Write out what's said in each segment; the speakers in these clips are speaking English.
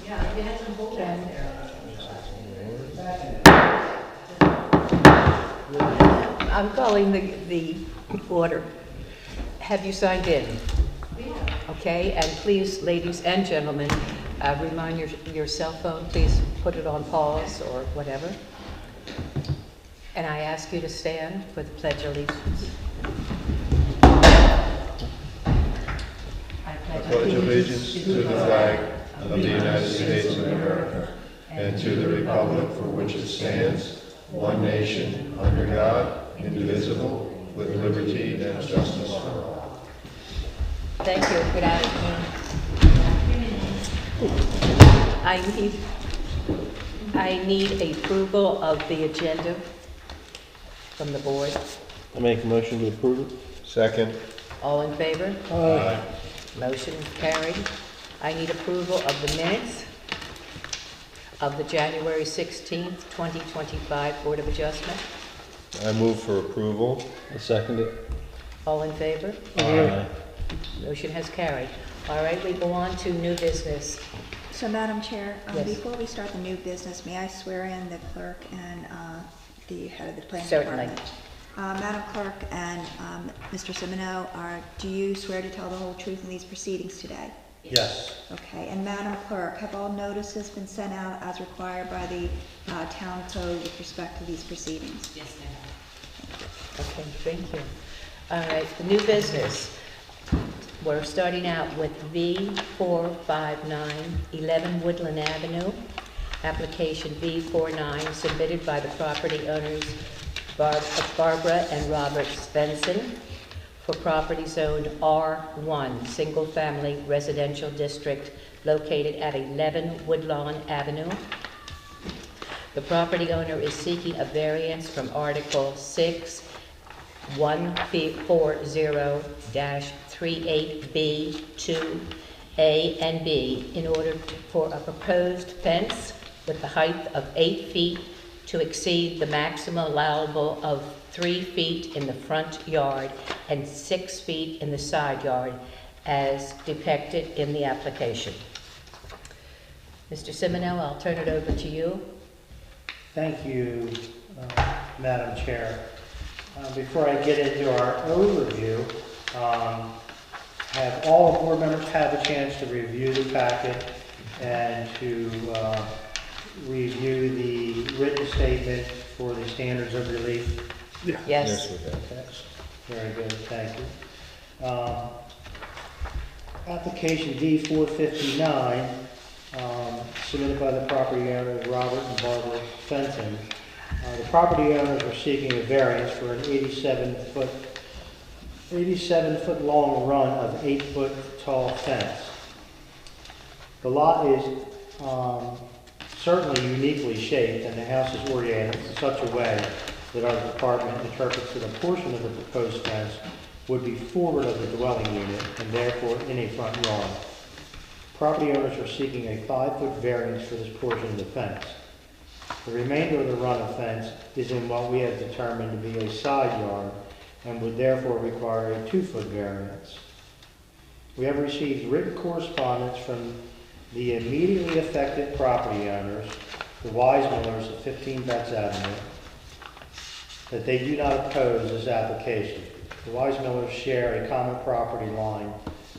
Yeah, we had some bull back there. I'm calling the order. Have you signed in? Yeah. Okay, and please, ladies and gentlemen, remind your cell phone, please put it on pause or whatever. And I ask you to stand for the Pledge of Allegiance. I pledge allegiance to the flag of the United States of America and to the republic for which it stands, one nation, under God, indivisible, with liberty and justice for all. Thank you. Good afternoon. I need approval of the agenda from the board. I make a motion to approve it. Second. All in favor? Aye. Motion carried. I need approval of the minutes of the January 16th, 2025 Board of Adjustment. I move for approval. I second it. All in favor? Aye. Motion has carried. All right, we go on to new business. So, Madam Chair, Yes. before we start the new business, may I swear in the clerk and the head of the planning Certainly. department? Madam Clerk and Mr. Simino, do you swear to tell the whole truth in these proceedings today? Yes. Okay, and Madam Clerk, have all notices been sent out as required by the town code with respect to these proceedings? Yes, ma'am. Okay, thank you. All right, the new business. We're starting out with V459 11 Woodland Avenue, application V49 submitted by the property owners Barbara and Robert Svensson for property zoned R1, Single Family Residential District located at 11 Woodlawn Avenue. The property owner is seeking a variance from Article 6-140-38B, 2A and B in order for a proposed fence with a height of 8 feet to exceed the maximum allowable of 3 feet in the front yard and 6 feet in the side yard as depicted in the application. Mr. Simino, I'll turn it over to you. Thank you, Madam Chair. Before I get into our overview, have all the board members had a chance to review the packet and to review the written statement for the standards of relief? Yes. Yes, we have. Okay. Very good, thank you. Application D459, submitted by the property owners Robert and Barbara Fenton. The property owners are seeking a variance for an 87-foot long run of 8-foot tall fence. The lot is certainly uniquely shaped, and the house is oriented in such a way that our department interprets that a portion of the proposed fence would be forward of the dwelling unit and therefore in a front yard. Property owners are seeking a 5-foot variance for this portion of the fence. The remainder of the run of fence is in what we have determined to be a side yard and would therefore require a 2-foot variance. We have received written correspondence from the immediately affected property owners, the Weismillers at 15 Betts Avenue, that they do not oppose this application. The Weismillers share a common property line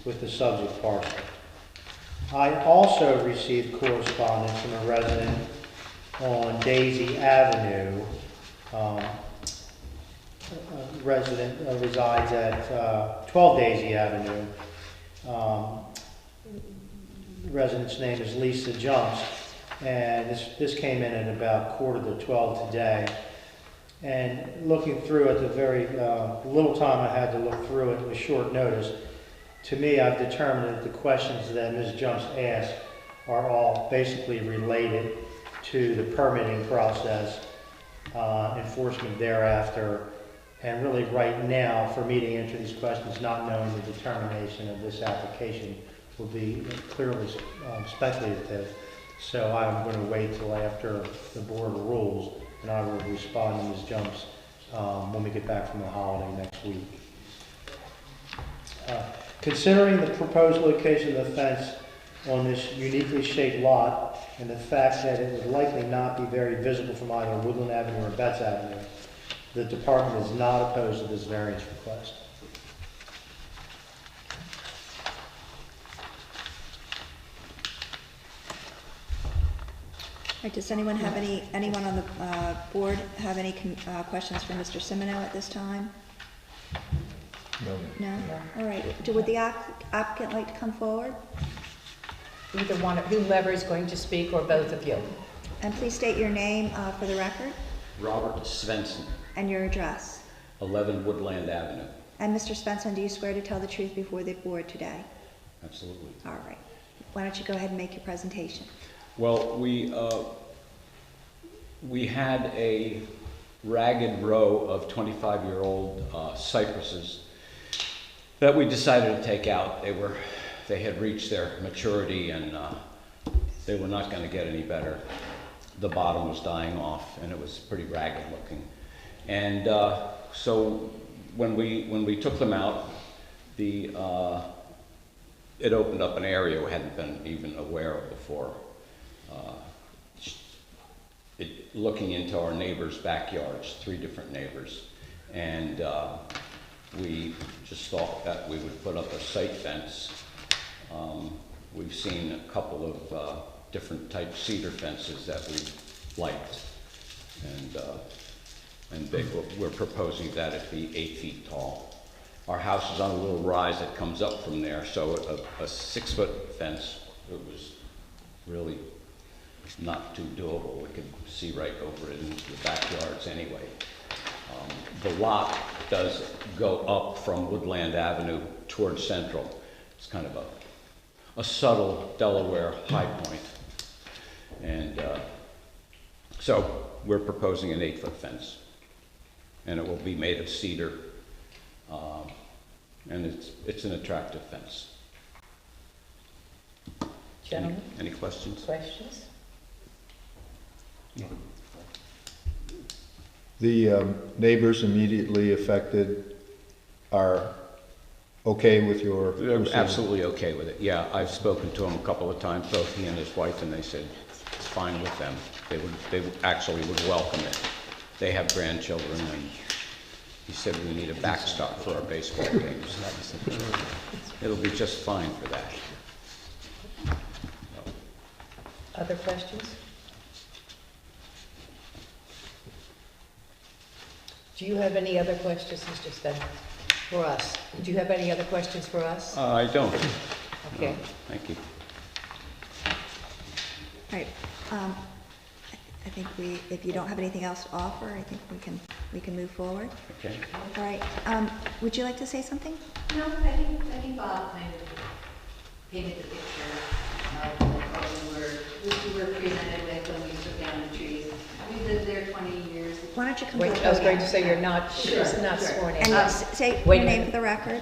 with the subject parcel. I also received correspondence from a resident on Daisy Avenue. Resident resides at 12 Daisy Avenue. Resident's name is Lisa Jumps, and this came in at about 11:45 today. And looking through it, the very little time I had to look through it with short notice, to me I've determined that the questions that Ms. Jumps asked are all basically related to the permitting process, enforcement thereafter, and really right now, for me to answer these questions, not knowing the determination of this application will be clearly speculative. So I'm going to wait till after the board rules, and I will respond to Ms. Jumps when we get back from the holiday next week. Considering the proposed location of the fence on this uniquely shaped lot and the fact that it would likely not be very visible from either Woodland Avenue or Betts Avenue, the department is not opposed to this variance request. All right, does anyone on the board have any questions for Mr. Simoneau at this time? No. No? All right, would the applicant like to come forward? Either one, whomever is going to speak, or both of you. And please state your name for the record Robert Svensson, and your address. 11 Woodland Avenue. And Mr. Svensson, do you swear to tell the truth before the board today? Absolutely. All right. Why don't you go ahead and make your presentation? Well, we had a ragged row of 25-year-old cypresses that we decided to take out. They had reached their maturity, and they were not going to get any better. The bottom was dying off, and it was pretty ragged looking. And so when we took them out, it opened up an area we hadn't been even aware of before. Looking into our neighbors' backyards, 3 different neighbors, and we just thought that we would put up a sight fence. We've seen a couple of different type cedar fences that we liked, and we're proposing that it be 8 feet tall. Our house is on a little rise that comes up from there, so a 6-foot fence, it was really not too doable. We could see right over it into the backyards anyway. The lot does go up from Woodland Avenue towards Central. It's kind of a subtle Delaware high point. And so we're proposing an 8-foot fence. And it will be made of cedar. And it's an attractive fence. Gentlemen, Any questions? questions? The neighbors immediately affected are okay with your They're proceeding? absolutely okay with it. Yeah, I've spoken to him a couple of times, both he and his wife, and they said it's fine with them. They actually would welcome it. They have grandchildren, and he said we need a backstop for our baseball games. It'll be just fine for that. Other questions? Do you have any other questions, Mr. Spencer, for us? Do you have any other questions for us? I don't. Okay. No, thank you. All right. I think if you don't have anything else to offer, I think we can move forward. Okay. All right. Would you like to say something? No, I think Bob kind of painted the picture of what we were presented with when we took down the trees. We lived there 20 years. Why don't you come Wait, forward? I was going to say you're not, Sure, she's not sure. sworn in. And say Wait your a name minute. for the record.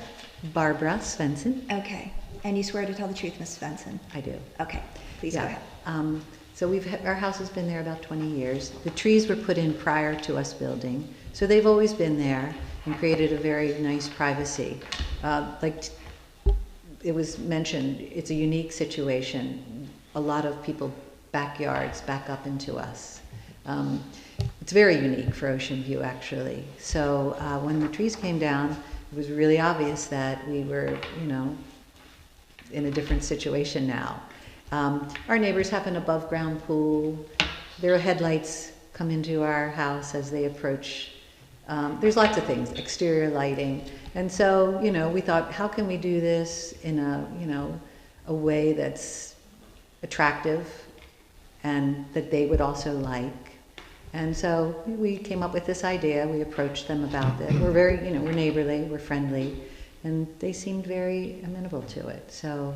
Barbara Svensson. Okay. And you swear to tell the truth, Ms. Svensson? I do. Okay. Please go Yeah. ahead. So our house has been there about 20 years. The trees were put in prior to us building, so they've always been there and created a very nice privacy. Like it was mentioned, it's a unique situation. A lot of people's backyards back up into us. It's very unique for Ocean View, actually. So when the trees came down, it was really obvious that we were, in a different situation now. Our neighbors have an above-ground pool. Their headlights come into our house as they approach. There's lots of things, exterior lighting. And so, we thought, how can we do this in a way that's attractive and that they would also like? And so we came up with this idea. We approached them about it. We're very, we're neighborly, we're friendly, and they seemed very amenable to it. So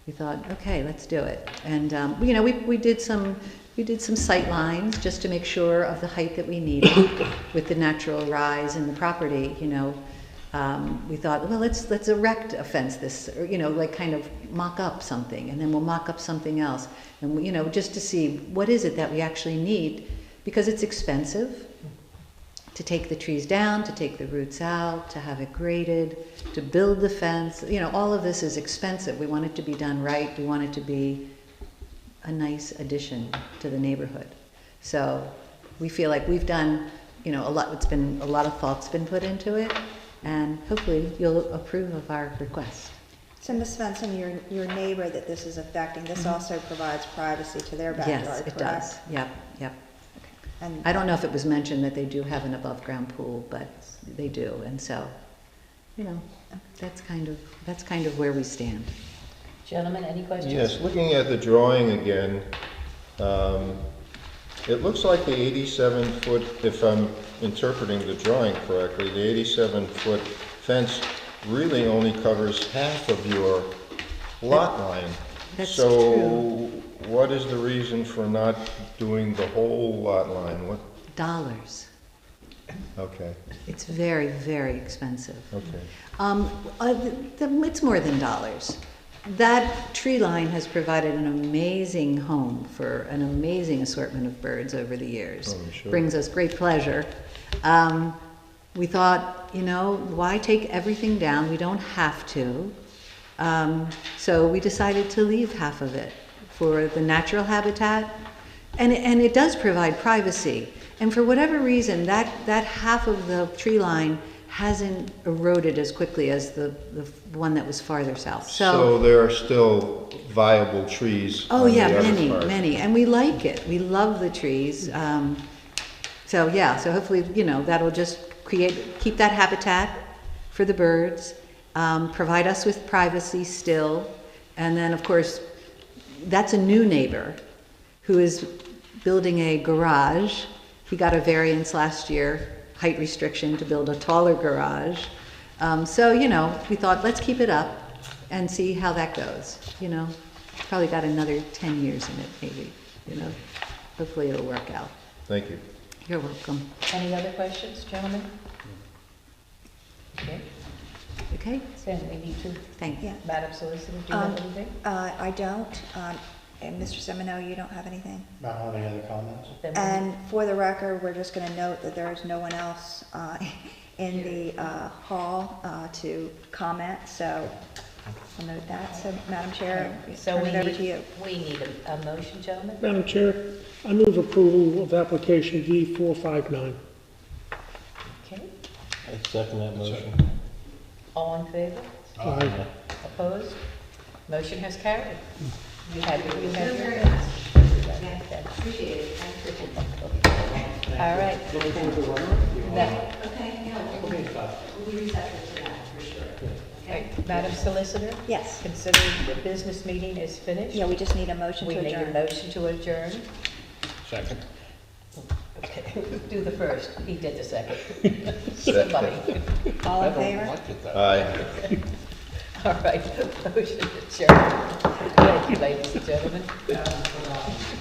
we thought, okay, let's do it. And we did some sight lines just to make sure of the height that we needed with the natural rise in the property. We thought, well, let's erect a fence, like kind of mock up something, and then we'll mock up something else, and just to see what is it that we actually need, because it's expensive to take the trees down, to take the roots out, to have it graded, to build the fence. You know, all of this is expensive. We want it to be done right. We want it to be a nice addition to the neighborhood. So we feel like we've done, you know, a lot. It's been a lot of thought's been put into it, and hopefully you'll approve of our request. So Ms. Svensson, your neighbor that this is affecting, this also provides privacy to their backyard, Yes, correct? it does. Yep, yep. And I don't know if it was mentioned that they do have an above-ground pool, but they do, and so, you know, that's kind of where we stand. Gentlemen, any questions? Yes, looking at the drawing again, it looks like the 87-foot, if I'm interpreting the drawing correctly, the 87-foot fence really only covers half of your lot line. That's So true. what is the reason for not doing the whole lot line? What? Dollars. Okay, It's very, very expensive. okay. It's more than dollars. That tree line has provided an amazing home for an amazing assortment of birds over the years. Oh, I'm sure. Brings us great pleasure. We thought, you know, why take everything down? We don't have to. So we decided to leave half of it for the natural habitat. And it does provide privacy. And for whatever reason, that half of the tree line hasn't eroded as quickly as the one that was farther south. So there are still viable trees Oh on the yeah, other many, part. many, and we like it. We love the trees. So yeah, so hopefully, you know, that'll just keep that habitat for the birds, provide us with privacy still, and then of course, that's a new neighbor who is building a garage. He got a variance last year, height restriction to build a taller garage. So, you know, we thought, let's keep it up and see how that goes, you know. Probably got another 10 years in it, maybe, you know. Hopefully it'll work out. Thank you. You're welcome. Any other questions, gentlemen? Okay, Okay? then we need to, Thank you. Yeah. Madam Solicitor, do you have anything? I don't, and Mr. Semino, you don't have anything? Not have any other comments? Then we- And for the record, we're just gonna note that there is no one else, in the, hall, to comment, so I'll note that. So, Madam Chair, So turn we it over to you. need, we need a motion, gentlemen? Madam Chair, I move approval of application V459. Okay, I second that motion. all in favor? Aye. Opposed? Motion has carried. You have your, Very Okay. much. Appreciate it. Thanks for All right. Looking forward to working with you. Now, Okay, yeah, we'll Okay, fine. be receptive to that, for sure. Okay? Madam Solicitor, Yes. considering the business meeting is finished, Yeah, we just need a motion we to need a adjourn. motion to adjourn. Second. Okay, do the first, he did the second. Second. Somebody. All in favor? Aye. All right, motion adjourned. Thank you, ladies and gentlemen.